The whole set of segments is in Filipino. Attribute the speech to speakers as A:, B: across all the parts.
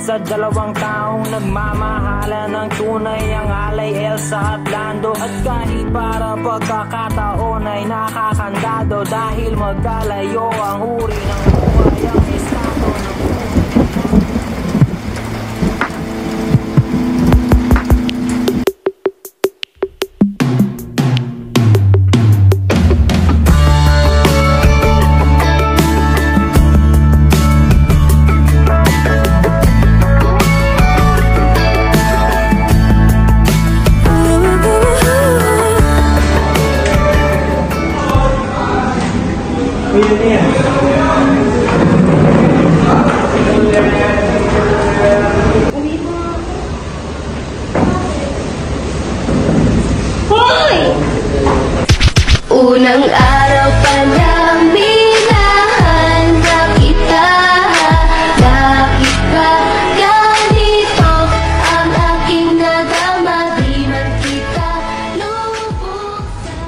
A: sa dalawang taong nagmamahalan ng tunay, ang alay Elsa at Lando. At kahit para pagkakataon ay nakakandado, dahil magkalayo ang uri ng buhay, ang estado ng
B: unang araw pa lang minahanda kita. Bakit ba ganito ang aking nadama? Di man kita lubuksan.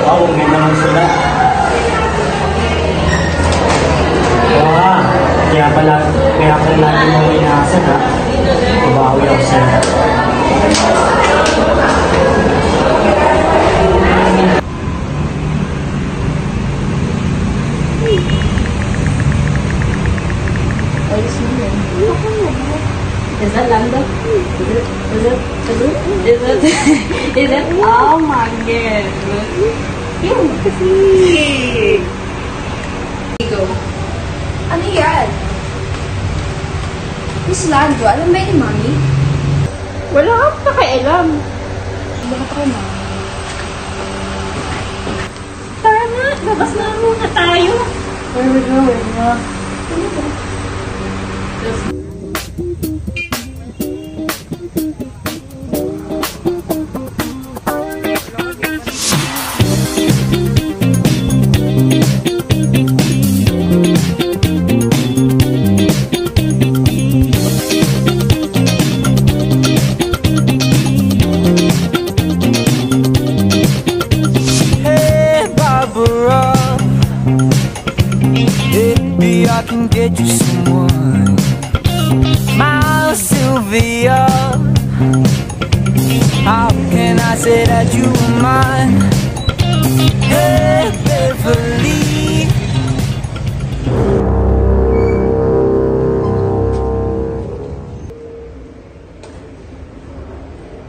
C: Oh, may naman sila. Kaya pala natin mo inaasan, ha? Mabawi ako sa'yo.
B: Is that Lando? Is it? Oh my god. Go. Ano yan? Miss Lando, alam ba ni Mami?
D: Wala kang pakialam.
B: Bakit ako, Mami?
D: Tara na, labas na muna tayo.
B: Where we going, Ma?
A: Maybe I can get you someone, my Sylvia. How can I say that you were mine? Hey, Beverly.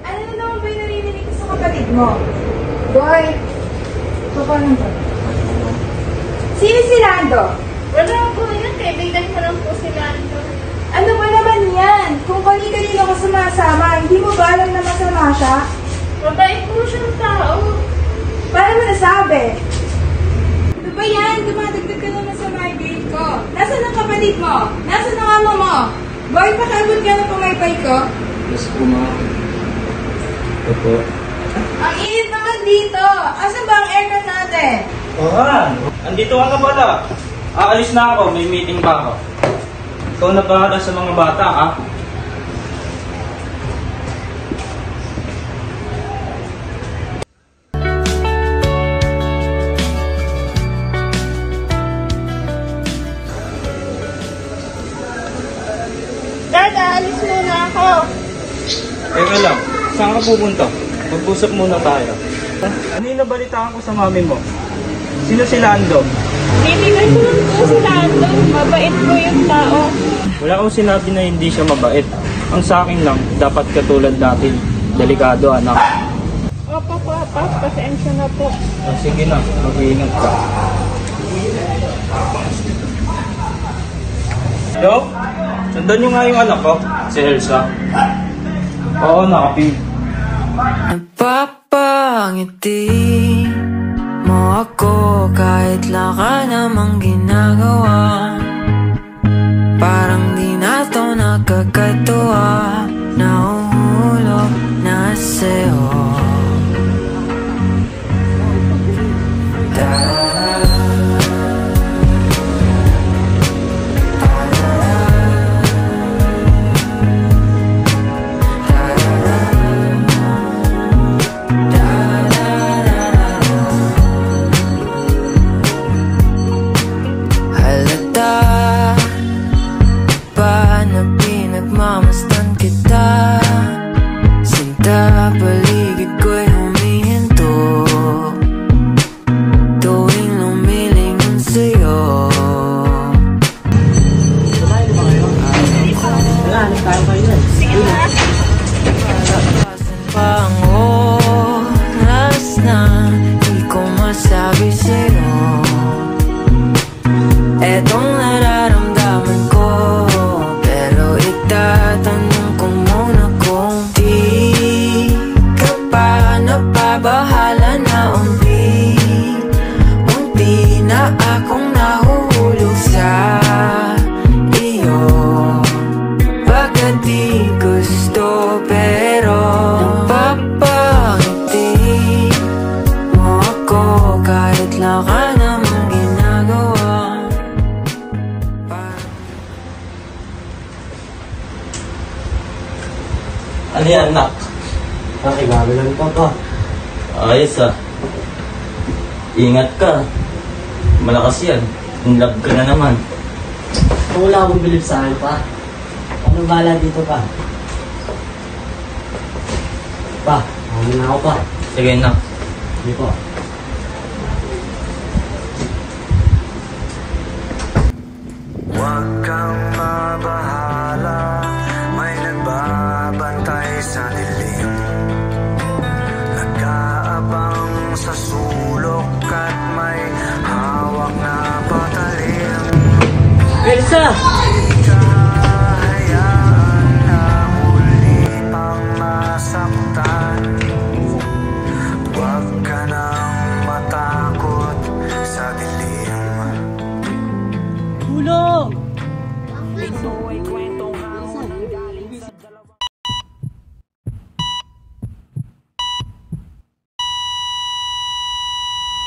E: Ano na naman ba yung naririnig ko sa kapatid mo? Boy, paano ba? Sino si Lando?
D: Wala po yan, kaibigan ko lang po si Lando.
E: Ano ba naman yan? Kung kani-kanino ka sumasama, hindi mo ba alam na masama siya?
D: Mabait po siyang tao.
E: Paano mo nasabi? Ano ba yan? Dumadagdag ka naman sa migraine ko. Nasaan ang kapatid mo? Nasaan ang amo mo? Boy, pakiabot ka na pumaypay ko.
C: Yes po, Ma. Opo.
E: Ang init naman dito. Asan ba ang aircon natin?
F: Oran, andito ka na pala. Aalis na ako, may meeting pa ako. Ikaw na bahala sa mga bata, ha?
D: Dad, aalis muna ako.
F: Teka lang, saan ka pupunta? Mag-usap muna tayo. Kanina balitaan ko sa mami mo. Sino si Lando?
D: Kaibigan ko lang po si Lando. Mabait po yung tao.
F: Wala akong sinabi na hindi siya mabait. Ang sa akin lang, dapat katulad natin. Delikado, anak.
D: Opo, Papa. Pasensya na po.
F: Sige na, mag-iingat ka. Hello? Sundan niyo nga yung anak ko, si Elsa. Oo, nakaping.
A: Napapangiti mo ako kahit lang ka namang ginagawa. Parang di na to nakakatuwa. Nahuhulog na sa'yo. na akong nahuhulog sa iyo. Baka di gusto pero napapangiti mo ako kahit laka namang ginagawa.
F: Ano yan, nak?
C: Regalo lang ito to.
F: Ayos ah. Ingat ka. Malakas yan. In love ka na naman.
C: Kung wala akong bilib sa akin pa, ano bala dito pa? Pa, ano na ako pa?
F: Sige, nak.
C: Hindi po.
G: Huwag kang mabahala, may nagbabantay sa dilim, nag-aabang sa sulok at may hawak na patalim.
F: Elsa!
G: Di ka hayaan na muli pang masaktan. Huwag ka nang matakot sa dilim.
C: Tulong!
A: Ito ay kwentong hamon ng galing sa dalawang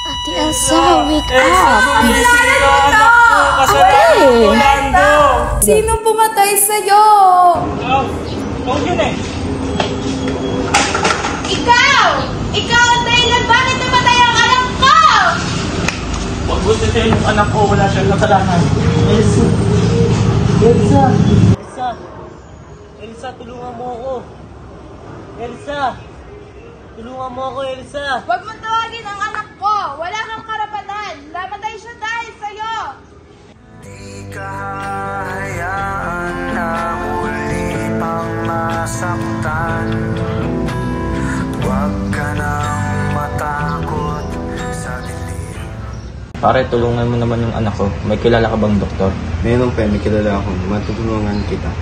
D: Ate Elsa, wake up!
E: Sinong pumatay sa'yo?
F: Ikaw yun eh.
E: Ikaw! Ikaw ang dahilan bakit namatay ang anak ko!
F: Huwag gusto tayo yung anak ko. Wala siyang kasalanan.
C: Elsa! Elsa!
F: Elsa! Elsa, tulungan mo ako. Elsa! Tulungan mo ako, Elsa!
E: Huwag mo tawagin ang anak ko! Wala kang karapatan! Namatay siya dahil sa'yo!
G: Di ka hahayaan na muli pang masaktan. Huwag ka nang matakot sa dilim.
F: Pare, tulungan mo naman yung anak ko. May kilala ka bang doktor?
H: Meron pa, may kilala ako. Matutulungan kita.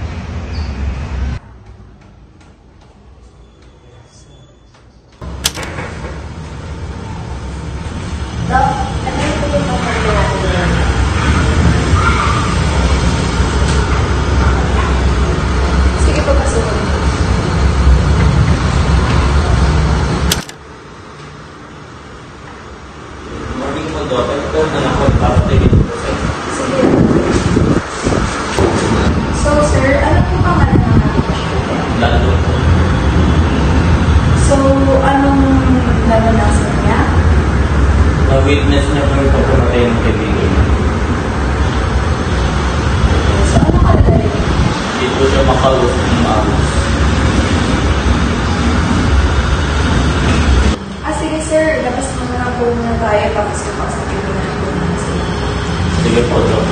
E: Sige po, pasukin.
F: Maging mo doktor. Ito ang anak ko. Papatigil ko sa'yo.
E: So, sir, ano po pangalan ng anak ko?
F: Lalo.
E: So, anong naranasan niya?
F: Na-witness niya kung papamatay ng kaibigan niya.
E: So, ano kalagay?
F: Hindi po siya makausap ng maayos.
E: Sige, sir. Labas mo na lang po muna tayo tapos kapasapin ko na po naman sila.
F: Sige po, Dok.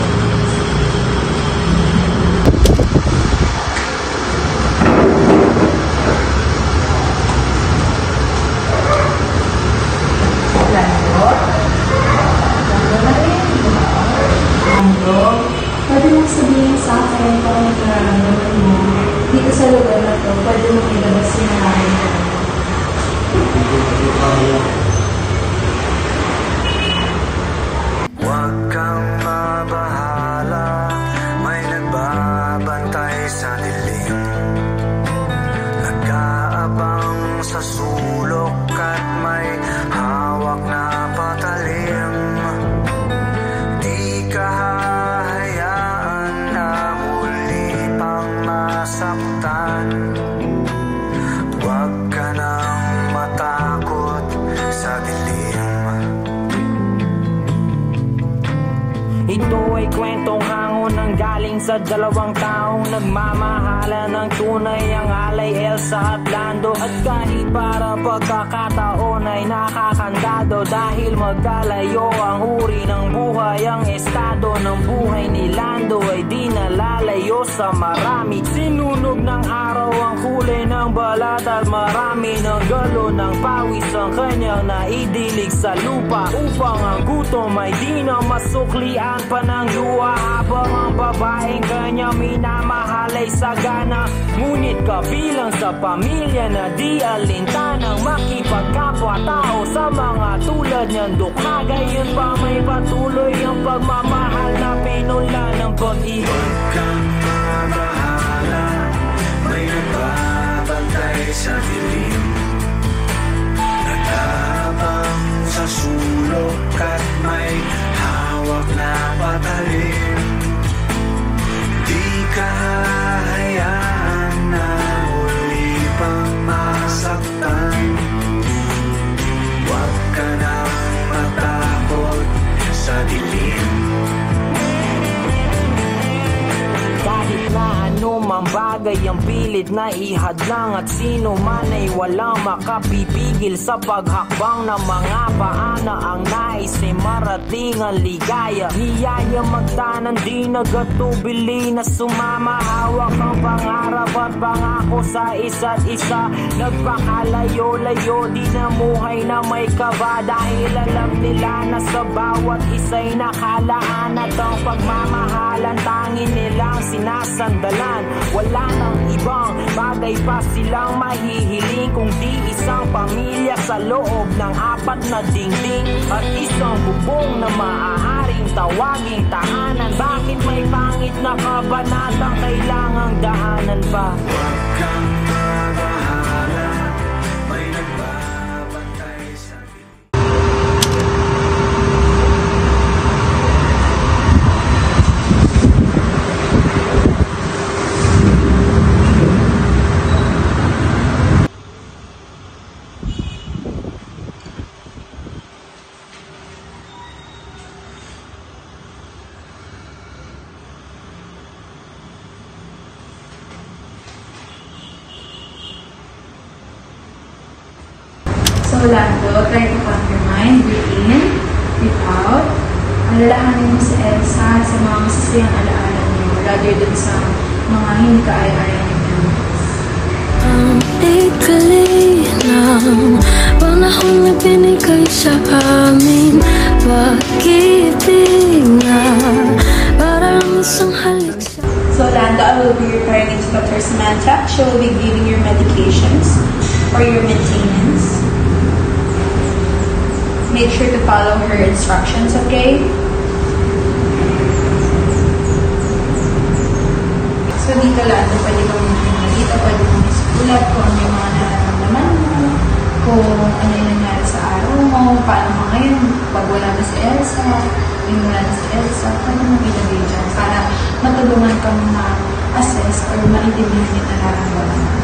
E: Pwede mong sabihin sa akin kung ano nararamdaman mo dito sa lugar na to. Pwede mong ilabas yung nararamdaman mo.
G: Huwag kang mabahala, may nagbabantay sa dilim, nag-aabang sa sulok at may hawak na patalim. Di ka hahayaan na muli pang masaktan. Huwag ka nang matakot sa dilim.
A: Ito ay kwentong hangon ng galing sa dalawang taong nagmamahala ng tunay, ang alay Elsa at Lando. At kahit para pagkakataon ay nakakandado, dahil magkalayo ang uri ng buhay, ang estado ng buhay ni Lando ay di nalalayo sa marami. Sinunog ng araw ang kulay ng balat at marami ng galo ng pawis ang kanyang naidilig sa lupa, upang ang gutom ay di na masuklian pa ng luha, habang ang babaeng kanyang minamahal ay sagana. Ngunit kabilang sa pamilya na di alintanang makipagkapwa-tao sa mga tulad niyang dukha, gayon pa may patuloy ang pagmamahal na pinula ng pag-ibig.
G: Huwag kang mabahala, may nagbabantay sa dilim, nagtabang sa sulok at may hawak na patalim. Di ka hahayaan na uli pang masaktan. Huwag ka nang matakot sa dilim.
A: Kahit na anumang bagay ang pilit na ihadlang, at sino man ay walang makapipigil sa paghakbang ng mga paana. Ang nais ay marating ang ligaya, niyaya magtanan di nagatubili na sumama. Hawak ang pangarap at pangako sa isa't isa, nagpakalayo-layo di namuhay na may kaba, dahil alam nila na sa bawat isa'y nakalaan, at ang pagmamahalan tangin nilang sinasandalan. Wala nang ibang bagay pa silang mahihiling, kung di isang pamilya sa loob ng 4 na dingding, at isang bubong na maaaring tawaging tahanan. Bakit may pangit na kabanatang kailangang daanan pa?
G: Huwag kang mabahala, may nagbabantay sa dilim.
E: So, Lando, try to calm your mind. Breathe in, breathe out. Alalahanin mo si Elsa sa mga masasayang alaala niyo rather dun sa mga hindi kaaya-aya niyo.
I: Ang ikali ng panahon na binigay sa amin, pag-ibig na para lang isang halik sa...
E: So, Lando, I will be referring you to Dr. Samantha. She will be giving your medications for your maintenance. Make sure to follow her instructions, okay? So, dito Lando, pwede kong maghinga dito, pwede kong isulat kung ano yung mga nararamdaman mo, kung ano yung nangyari sa araw mo, paano mo ngayon, pag wala na si Elsa, yung wala na si Elsa, paano mo ilagay dyan para matulungan kang ma-assess or maintindihan yung nararamdaman mo.